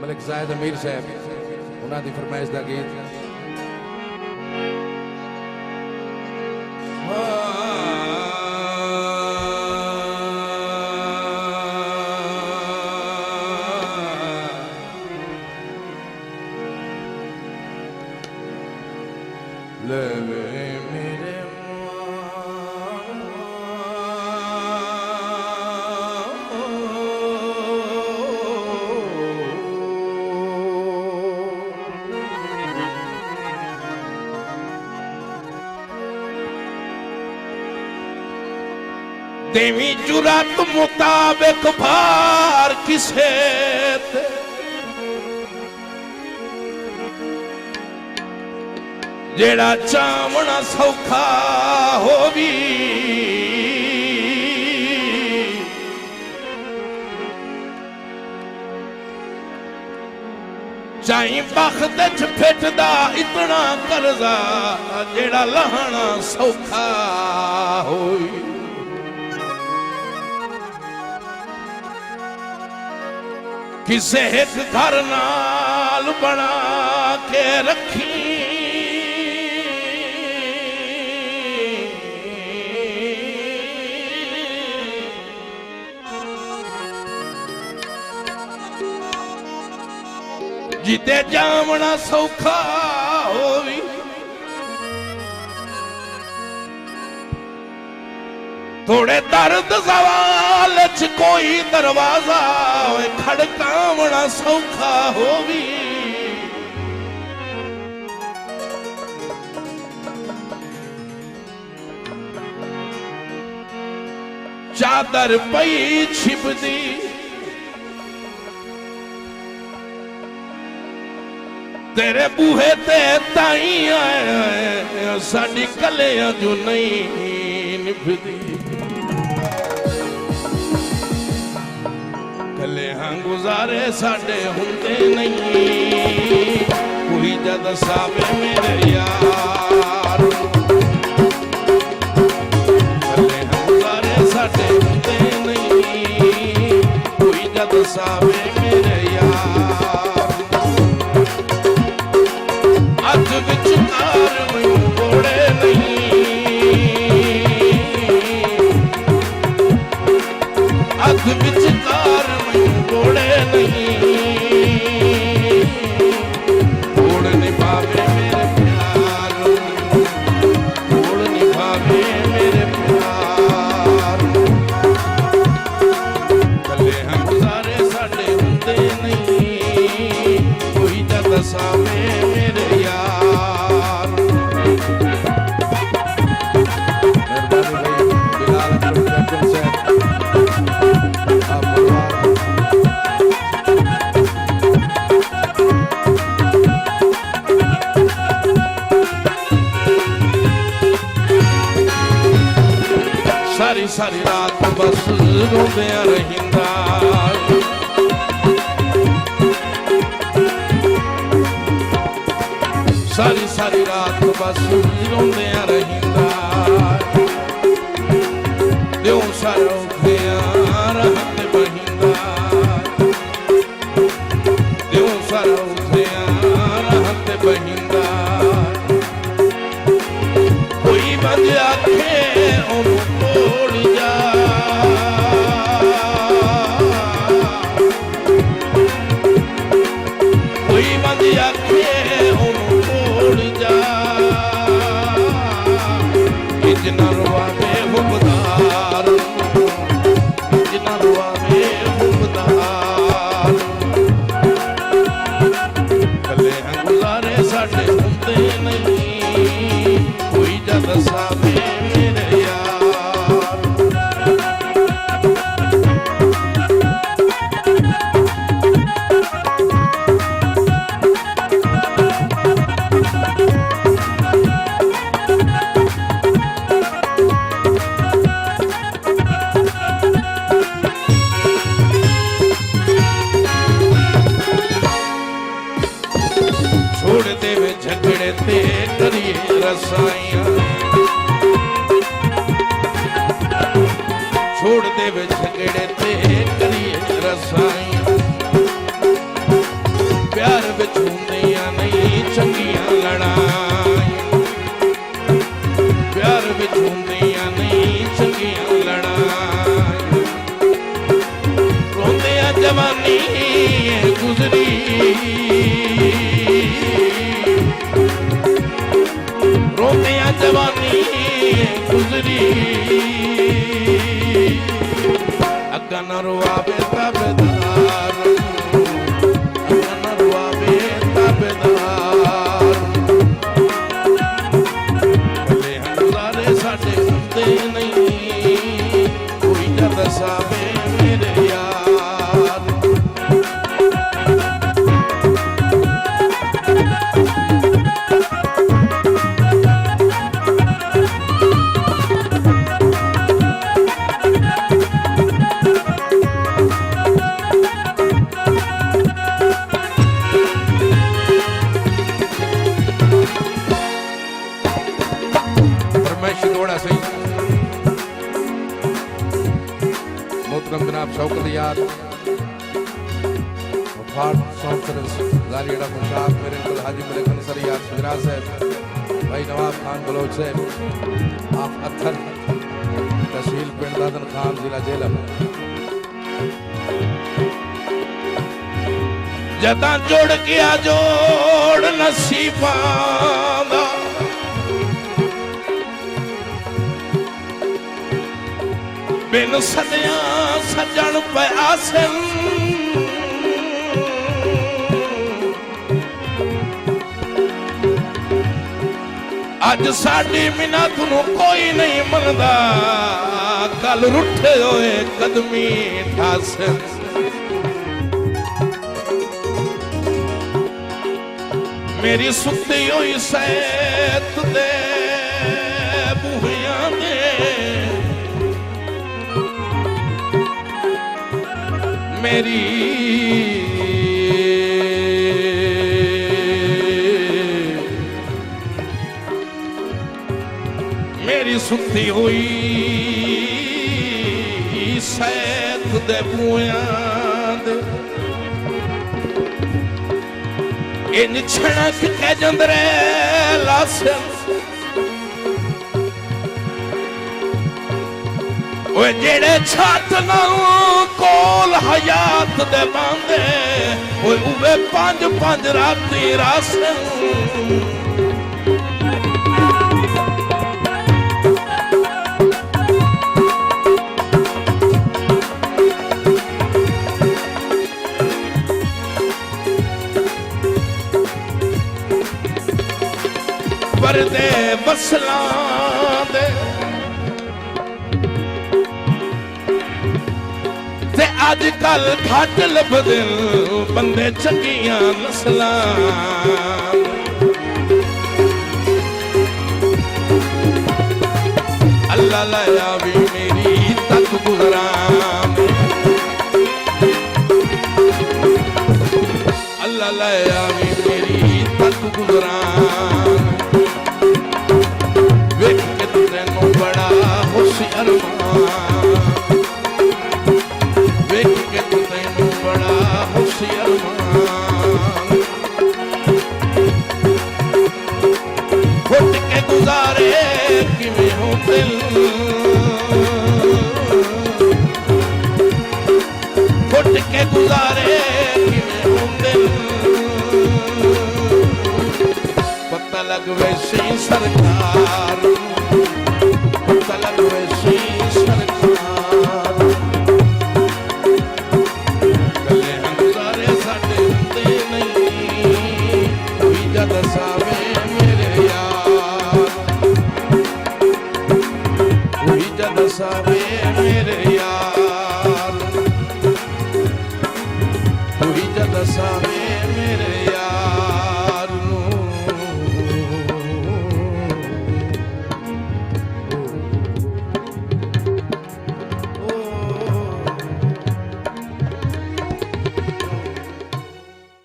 मलिक ज़ाहिद अमीर साहब उन्होंने फरमाइश का गीत देवी जुरात मुताबिक भार किसे जेड़ा चावना सौखा होवी चाई बख्त च फिटदा इतना कर्जा जेड़ा लहना सौखा होवी किसे एक घर नाल बना के रखी जिते जावना सौखा होवी थोड़े दर्द सवाल च कोई दरवाजा खड़कावना सौखा होवी चादर पई छिपदी तेरे बूहे ते ताई आए साडी कलियां जो नहीं निभदी कलियां गुजारे साडे हुंदे नहीं कोई जद सावे मेरे यार कलियां गुजारे साडे हुंदे नहीं कोई जद सावे मेरे यार अज विचकार मैनू कोड़े नहीं अज विचकार मैनू कोड़े नहीं कोड़ नहीं पावे मेरे प्यार कोड़ नहीं पावे मेरे प्यार कले हम गुजारे साडे हुंदे नहीं कोई जद सावे मेरे यार सारी सारी रात बस रोंदिया रहिंदा सारी सारी रात बस रोंदिया रहिंदा दियों सारा उठिया रहत बहिंदा दियों सारा उठिया रहत बहिंदा कोई बंद आखे जिना रुआवे हुबदार जिना रुआवे हुबदार कले गुजारे साडे हुंदे नहीं कोई जद सावे मेरे यार झगड़े ते करिए रसाइयां छोड़ दे वे झगड़े ते करिए रसाइयां गुजरी रोंदियां जवानी गुजरी अग्गा न रुआवे ताबेदार अग्गा न रुआवे ताबेदार भले हंजारे साडे हुंदे नहीं कोई ना दसावे मेरे यार मोहतरम जनाब शौकत यार वफात सौंसरस गालियड़ा मुशाब मेरे अंकल हाजी मलिक अंसर यार सुजरा साहब भाई नवाब खान बलोच साहब आप अत्थर तहसील पिंड दादन खान जिला जेलम जदा जोड़ गया जोड़ नसीबां दा बिन सदिया सजन प्यासन अज साडी मिन्नत नूं कोई नहीं मनदा कल रुठे होए कदमी ठासन मेरी सुती हुई सैत दे बूहियां दे मेरी मेरी सुती हुई सैत दे बूहियां दे इन छणक के जंदरे लासन ओए जेड़े छत ना कोल हयात दे बांदे ओए उवे पंज पंज राती रासन परदे बसलां दे ते अजकल घट लभदे बंदे चंगियां नस्लां अल्लाह लाया भी मेरी तक गुजरान अल्लाह लाया भी मेरी तक गुजरान वेख के तैनू बड़ा खुशी अरमान वेख के तैनू बड़ा खुशी अरमान घुट के गुजारे किवें हो दिल घुट के गुजारे किवें हो दिल पता लग वैसी सरकार पता लग वैसी सरकार गले हंजारे साडे हुंदे नहीं कोई जद सावे मेरे यार कोई जद सावे मेरे